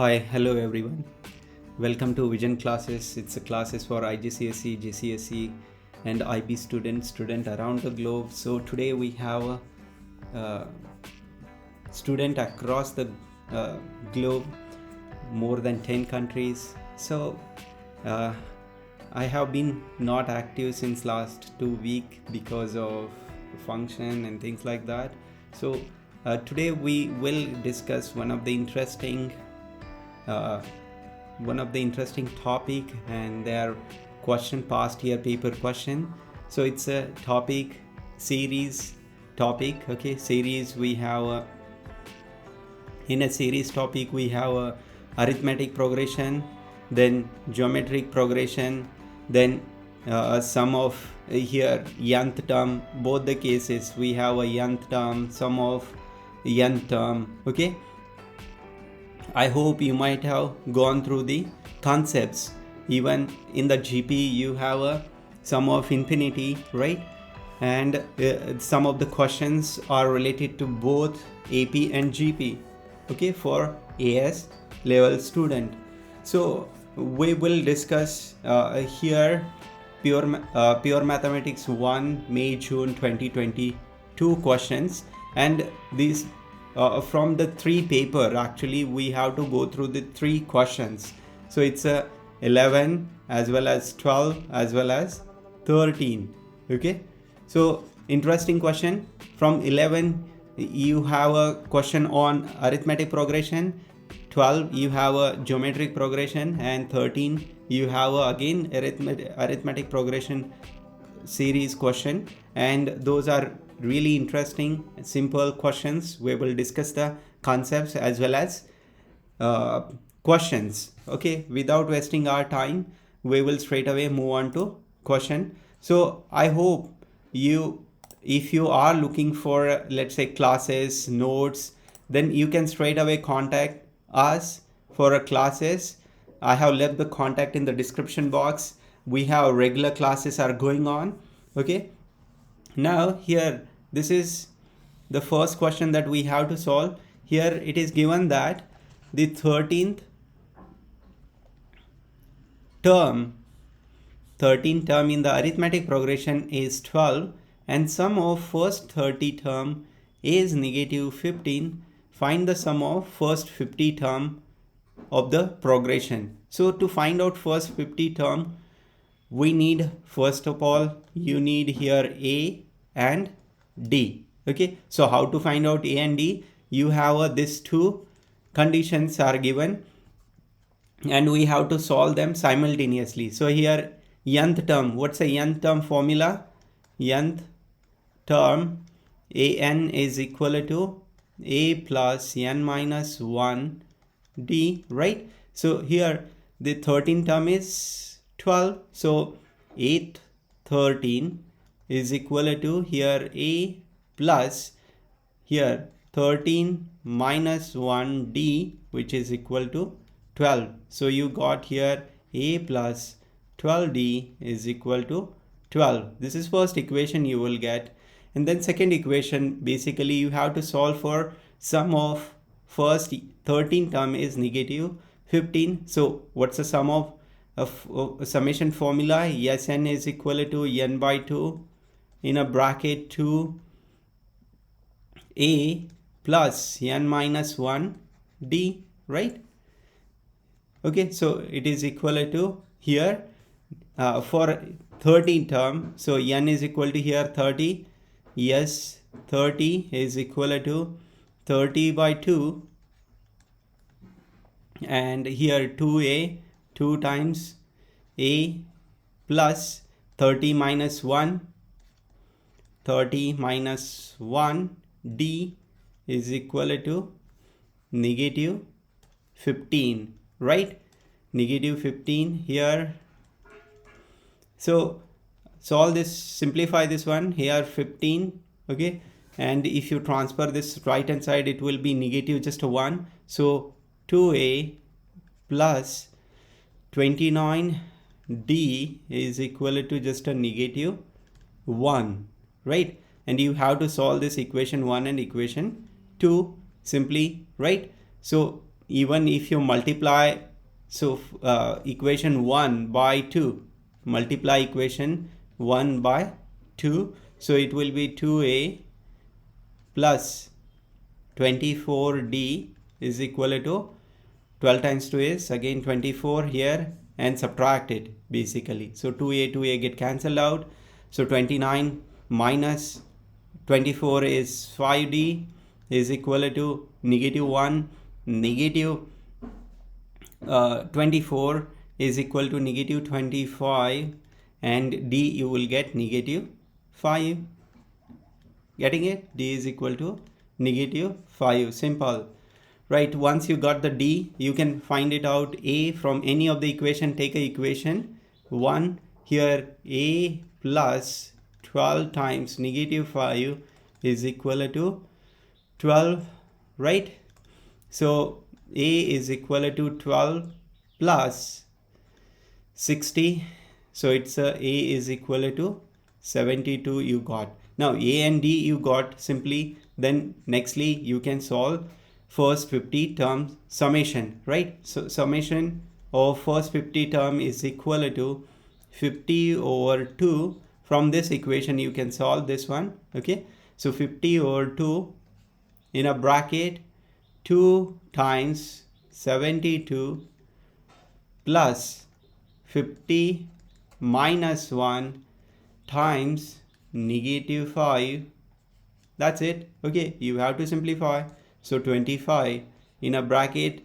Hi, hello everyone. Welcome to Vision classes. It's a classes for IGCSE, GCSE and IB student around the globe. So today we have a student across the globe, more than 10 countries. So uh, I have been not active since last 2 weeks because of function and things like that. So today we will discuss one of the interesting topic, and their question past year paper question. So it's a series okay, series. We have in a series topic we have arithmetic progression, then geometric progression, then sum of here nth term. Both the cases we have a nth term, sum of nth term. Okay, I hope you might have gone through the concepts. Even in the GP you have a sum of infinity, right? And some of the questions are related to both AP and GP, okay, for AS level student. So we will discuss here pure mathematics 1 May June 2022 questions, and these from the 3 paper. Actually we have to go through the 3 questions. So it's 11 as well as 12 as well as 13. Okay, so interesting question. From 11 you have a question on arithmetic progression, 12 you have a geometric progression, and 13 you have again arithmetic progression series question. And those are really interesting simple questions. We will discuss the concepts as well as questions. Okay, without wasting our time, we will straight away move on to question. So I hope if you are looking for let's say classes notes, then you can straight away contact us for classes. I have left the contact in the description box. We have regular classes are going on. Okay, now here this is the first question that we have to solve. Here it is given that the 13th term in the arithmetic progression is 12, and sum of first 30 term is negative 15. Find the sum of first 50 term of the progression. So to find out first 50 term, we need, first of all, you need here A and D. Okay, so how to find out A and D? You have these two conditions are given, and we have to solve them simultaneously. So here nth term, what's the nth term formula? Nth term, an is equal to a plus n minus 1 d, right? So here the 13 term is 12, so 8 13 is equal to here a plus here 13 minus 1 d, which is equal to 12. So you got here a plus 12d is equal to 12. This is first equation you will get. And then second equation, basically you have to solve for sum of first 13 term is negative 15. So what's the sum of summation formula? Sn is equal to n by 2 in a bracket 2 a plus n minus 1 d, right? Okay, so it is equal to here for 13 term, so n is equal to here 30. Yes, 30 is equal to 30 by 2, and here 2a, 2 times a plus 30 minus 1, 30 minus 1 d is equal to negative 15, right? Negative 15 here. So solve this, simplify this one here 15. Okay, and if you transfer this right hand side, it will be negative just 1. So 2a plus 29d is equal to just a negative 1, right? And you have to solve this equation 1 and equation 2 simply, right? So even if you multiply, so equation 1 by 2, multiply equation 1 by 2, so it will be 2a plus 24d is equal to 12 times 2 is again 24 here, and subtract it basically. So 2a get cancelled out, so 29 minus 24 is 5d is equal to negative 1, negative 24 is equal to negative 25, and d you will get negative 5. Getting it? D is equal to negative 5. Simple. Right, once you got the D, you can find it out A from any of the equation. Take a equation 1 here, A plus 12 times negative 5 is equal to 12, right? So A is equal to 12 plus 60, so it's A is equal to 72 you got. Now A and D you got simply, then nextly you can solve first 50 terms summation, right? So summation of first 50 term is equal to 50 over 2. From this equation you can solve this one, okay? So 50 over 2 in a bracket 2 times 72 plus 50 minus 1 times negative 5. That's it. Okay, you have to simplify. So 25 in a bracket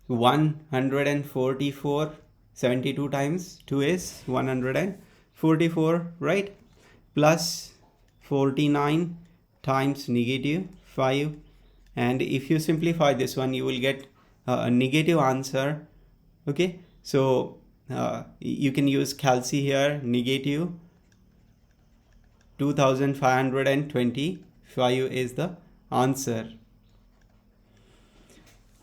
144, 72 times 2 is 144, right? Plus 49 times negative 5, and if you simplify this one you will get a negative answer. Okay, so you can use calci here, negative 2525 is the answer.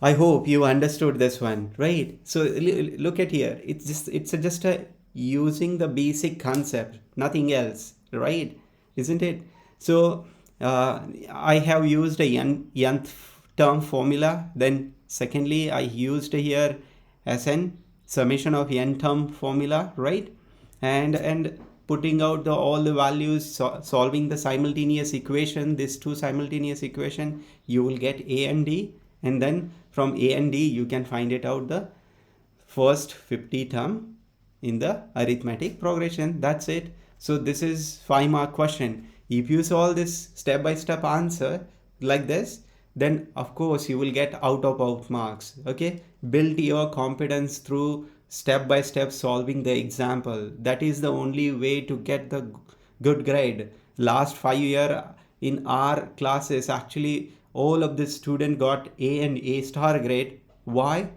I hope you understood this one, right? So look at here, it's just a using the basic concept, nothing else, right? Isn't it? So I have used a nth term formula, then secondly I used here as an summation of n term formula, right? And putting out all the values, solving the simultaneous equation, this two simultaneous equation, you will get A and D, and then from A and D you can find it out the first 50 term in the arithmetic progression. That's it. So this is 5-mark question. If you solve this step-by-step answer like this, then of course you will get out marks. Okay, build your confidence through step-by-step solving the example. That is the only way to get the good grade. Last 5 years in our classes, actually all of the student got A and A star grade. Why?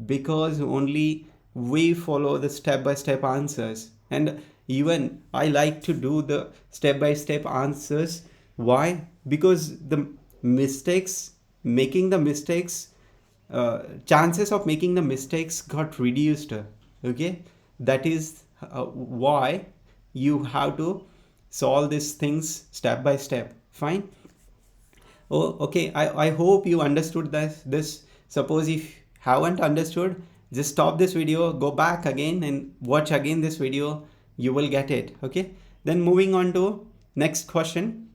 Because only we follow the step-by-step answers, and even I like to do the step-by-step answers. Why? Because the chances of making the mistakes got reduced. Okay, that is why you have to solve these things step by step. Fine. Oh, okay. I hope you understood this. Suppose if haven't understood, just stop this video, go back again and watch again this video. You will get it. Okay. Then moving on to next question.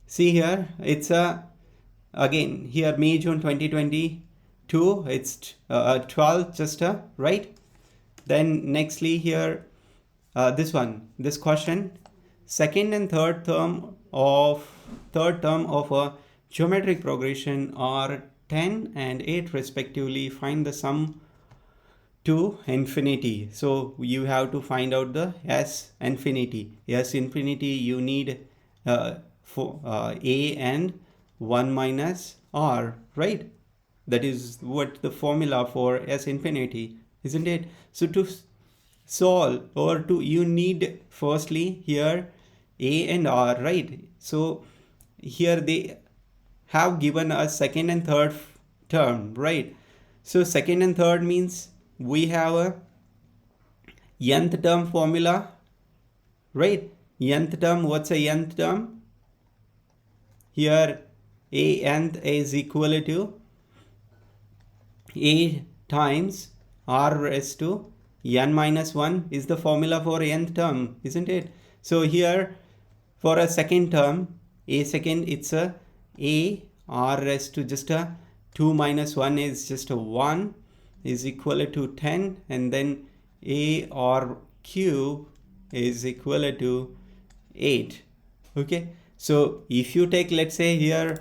See here, it's again here May June 2022. It's 12 just right. Then nextly here this question, second and third term of a geometric progression are 10 and 8 respectively. Find the sum to infinity. So you have to find out the S infinity. S infinity you need for A and 1 minus R, right? That is what the formula for S infinity, isn't it? So to solve, or to, you need firstly here A and R, right? So here they have given us second and third term, right? So second and third means we have a nth term formula, right? Nth term, what's a nth term? here a nth is equal to a times r raised to n minus 1 is the formula for nth term, isn't it? So here for a second term, a second, it's a r raised to just a 2 minus 1 is just a 1 is equal to 10, and then a r cube is equal to 8. Okay, so if you take, let's say here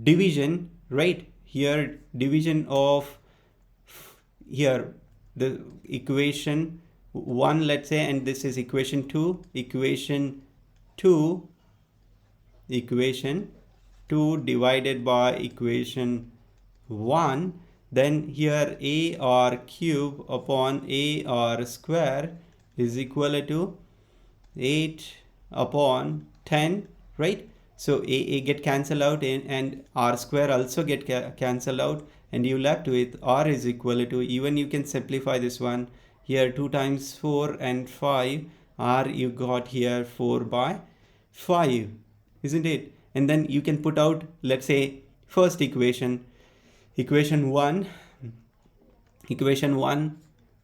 division, right, here division of here the equation 1, let's say, and this is equation 2, equation 2 divided by equation 1, then here a r cube upon a r square is equal to 8 upon 10, right? So a get cancelled out and r square also get cancelled out, and you left with r is equal to, even you can simplify this one, here 2 times 4 and 5, r you got here 4 by 5, isn't it? And then you can put out, let's say, first equation 1,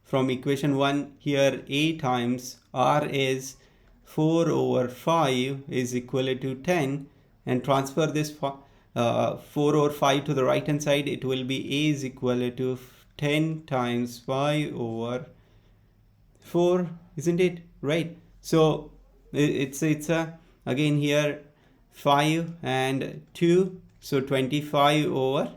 from equation 1, here a times r is 4 over 5 is equal to 10, and transfer this 4 over 5 to the right hand side, it will be a is equal to 10 times 5 over 4, isn't it? Right. So it's again here 5 and 2, so 25 over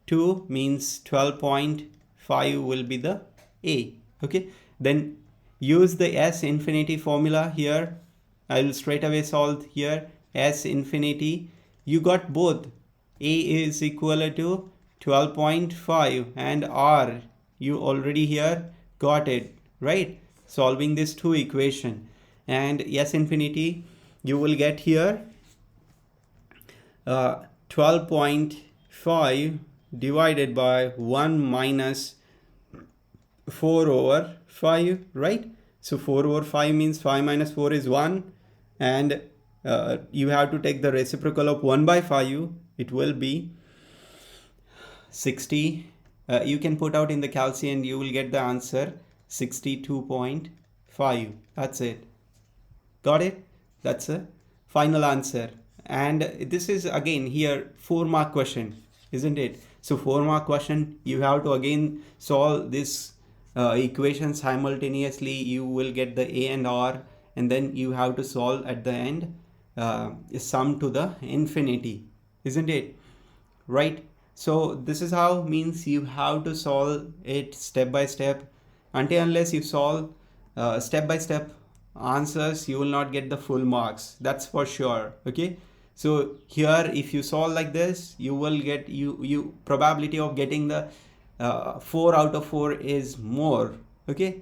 2 means 12.5 will be the a. Okay, then use the s infinity formula here. I will straight away solve here. S infinity, you got both. A is equal to 12.5 and r you already here got it, right? Solving this two equation, and s infinity you will get here 12.5 divided by 1 minus 4 over 5, right? So 4 over 5 means 5 minus 4 is 1, and you have to take the reciprocal of 1 by 5, it will be 60. You can put out in the calc and you will get the answer 62.5. That's it. Got it? That's a final answer. And this is again here 4-mark question, isn't it? So 4-mark question, you have to again solve this equation simultaneously. You will get the a and r, and then you have to solve at the end sum to the infinity, isn't it? Right. So this is how, means you have to solve it step by step. Until unless you solve step by step answers, you will not get the full marks, that's for sure. Okay, so here if you solve like this, you will get you probability of getting the 4 out of 4 is more. Okay,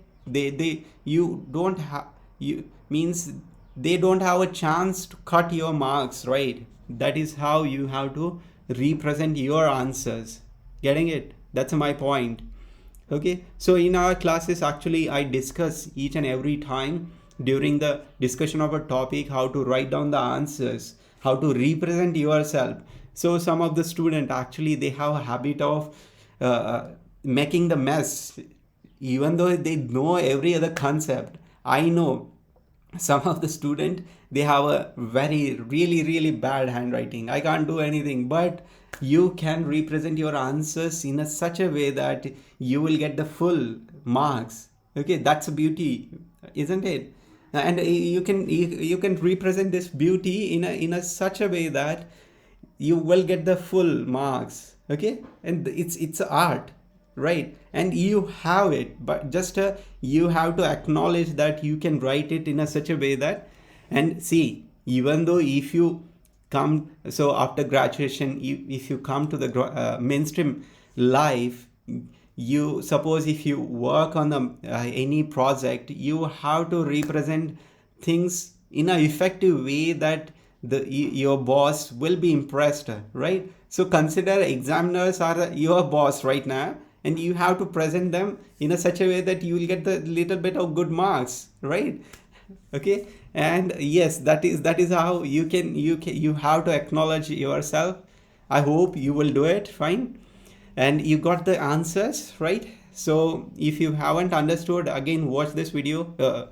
you don't have, you means they don't have a chance to cut your marks, right? That is how you have to represent your answers. Getting it? That's my point. Okay, so in our classes actually I discuss each and every time during the discussion of a topic how to write down the answers, how to represent yourself. So some of the students actually they have a habit of making the mess, even though they know every other concept. I know some of the student, they have a very really bad handwriting. I can't do anything, but you can represent your answers in such a way that you will get the full marks. Okay, that's a beauty, isn't it? And you can represent this beauty in a such a way that you will get the full marks. Okay, and it's art, right? And you have it, but just you have to acknowledge that you can write it in such a way that, and see, even though if you come, so after graduation, if you come to the mainstream life, you suppose if you work on any project, you have to represent things in an effective way that your boss will be impressed, right? So consider examiners are your boss right now, and you have to present them in such a way that you will get the little bit of good marks, right? Okay, and yes, that is how you have to acknowledge yourself. I hope you will do it fine, and you got the answers right. So if you haven't understood, again watch this video,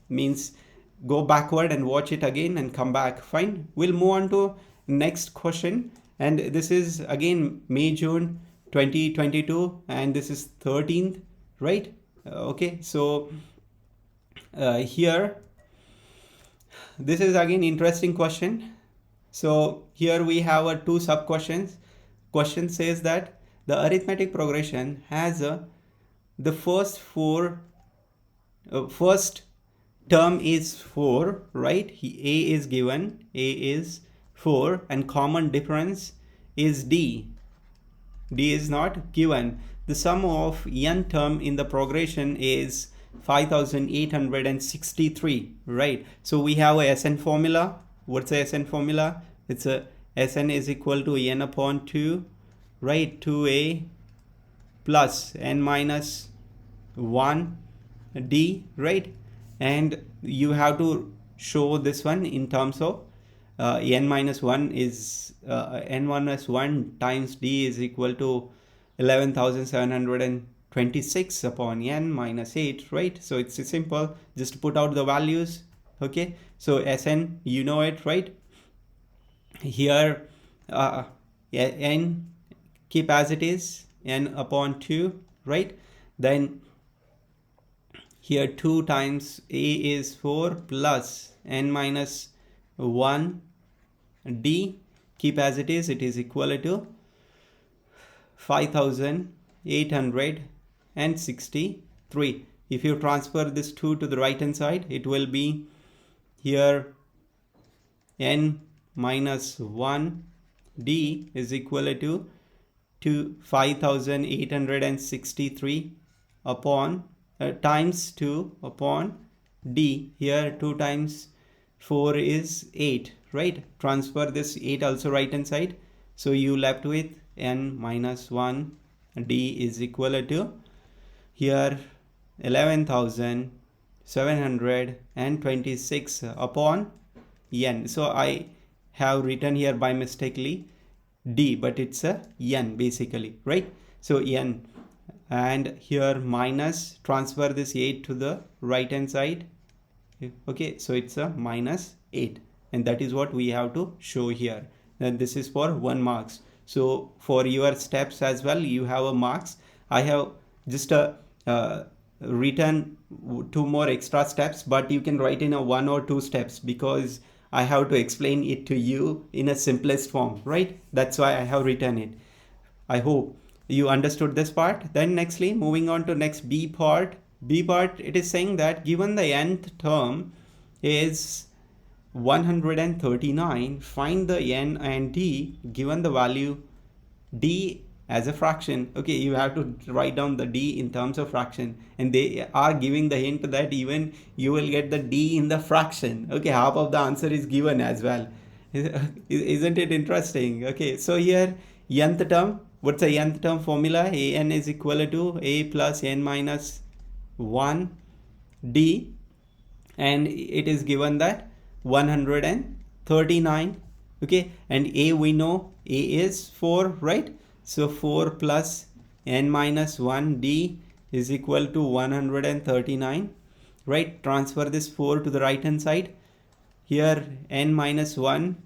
means go backward and watch it again and come back. Fine, we'll move on to next question, and this is again May June 2022, and this is 13th, right? Okay, so here this is again interesting question. So here we have a two sub questions. Question says that the arithmetic progression has the first term is 4, right? A is given, A is 4, and common difference is D. D is not given. The sum of n term in the progression is 5863, right? So we have a SN formula. What's the SN formula? It's a SN is equal to n upon 2, right? 2a plus n minus 1 d, right? And you have to show this one in terms of n minus 1 is n minus 1 times d is equal to 11,726 upon n minus 8, right? So it's simple, just put out the values. Okay, so Sn, you know it, right? Here n keep as it is, n upon 2, right? Then here 2 times a is 4 plus n minus 1 d, keep as it is equal to 5863. If you transfer this 2 to the right hand side, it will be here n minus 1 d is equal to 5863 upon times 2 upon d. Here 2 times 4 is 8, right? Transfer this 8 also right hand side, so you left with n minus 1 d is equal to here 11,726 upon n. So I have written here by mistakenly d, but it's a n basically, right? So n, and here minus, transfer this 8 to the right hand side. Okay, so it's a minus 8, and that is what we have to show here. And this is for 1 marks. So for your steps as well, you have a marks. I have just written 2 more extra steps, but you can write in a 1 or 2 steps because I have to explain it to you in a simplest form, right? That's why I have written it. I hope you understood this part. Then nextly, moving on to next B part. B part, it is saying that given the nth term is 139, find the n and d given the value d as a fraction. Okay, you have to write down the d in terms of fraction, and they are giving the hint that even you will get the d in the fraction. Okay, half of the answer is given as well. Isn't it interesting? Okay, so here nth term, what's the nth term formula? An is equal to a plus n minus 1 d, and it is given that 139. Okay, and a, we know a is 4, right? So 4 plus n minus 1 d is equal to 139, right? Transfer this 4 to the right hand side. Here n minus 1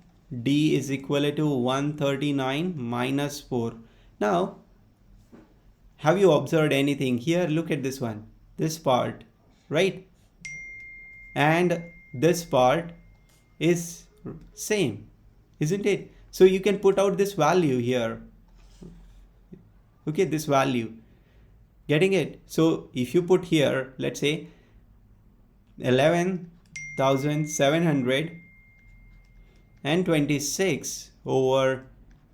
d is equal to 139 minus 4. Now, have you observed anything here? Look at this one, this part, right? And this part is same, isn't it? So you can put out this value here. Okay, this value, getting it? So if you put here, let's say 11,726 over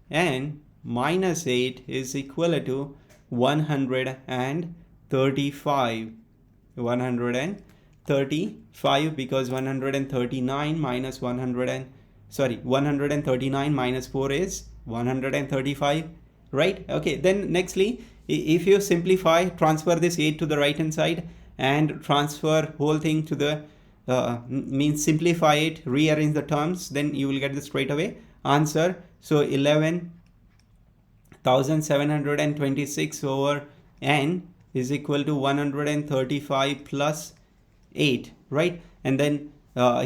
n minus 8 is equal to 135. 135, because 139 minus 139 minus 4 is 135, right? Okay, then nextly, if you simplify, transfer this 8 to the right hand side and transfer whole thing to the means simplify it, rearrange the terms, then you will get the straight away answer. So 11,726 over n is equal to 135 plus 8, right? And then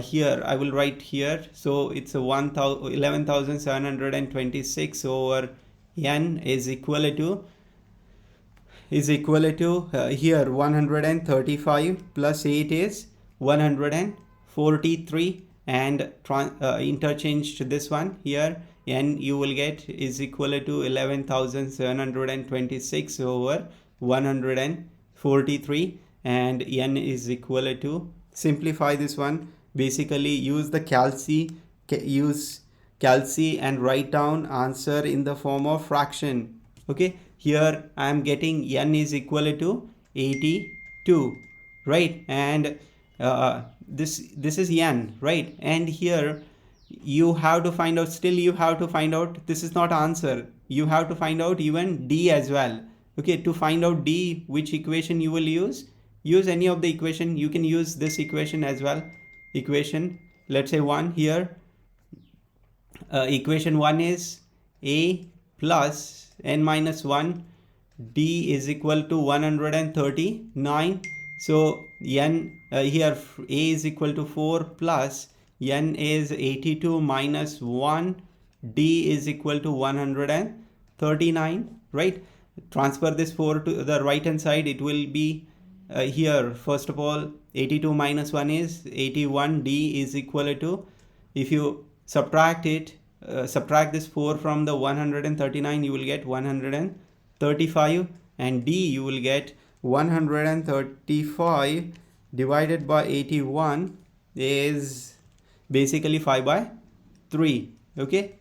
here I will write here, so it's a 11,726 over n is equal to here 135 plus 8 is 143, and interchange to this one here, n you will get is equal to 11,726 over 143, and n is equal to, simplify this one, basically use calci and write down answer in the form of fraction. Okay, here I am getting n is equal to 82, right? And this is n, right? And here you have to find out, still you have to find out, this is not answer, you have to find out even d as well. Okay, to find out d, which equation you will use any of the equation. You can use this equation as well, equation, let's say 1 here. Equation 1 is a plus n minus 1 d is equal to 139. So n here a is equal to 4 plus n is 82 minus 1 d is equal to 139, right? Transfer this 4 to the right hand side, it will be here, first of all 82 minus 1 is 81, d is equal to, if you subtract it, subtract this 4 from the 139, you will get 135, and d you will get 135 divided by 81 is basically 5 by 3. Okay,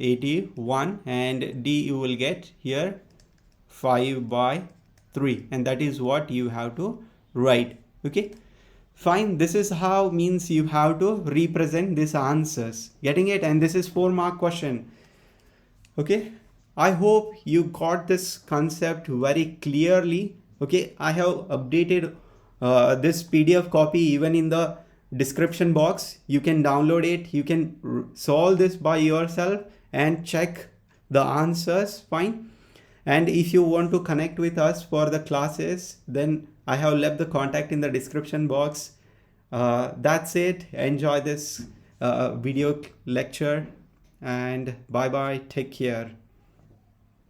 81, and d you will get here 5 by 3, and that is what you have to write. Okay, fine. This is how, means you have to represent these answers, getting it? And this is 4-mark question. Okay, I hope you got this concept very clearly. Okay, I have updated this PDF copy even in the description box. You can download it, you can solve this by yourself and check the answers. Fine. And if you want to connect with us for the classes, then I have left the contact in the description box. That's it. Enjoy this video lecture, and bye bye. Take care.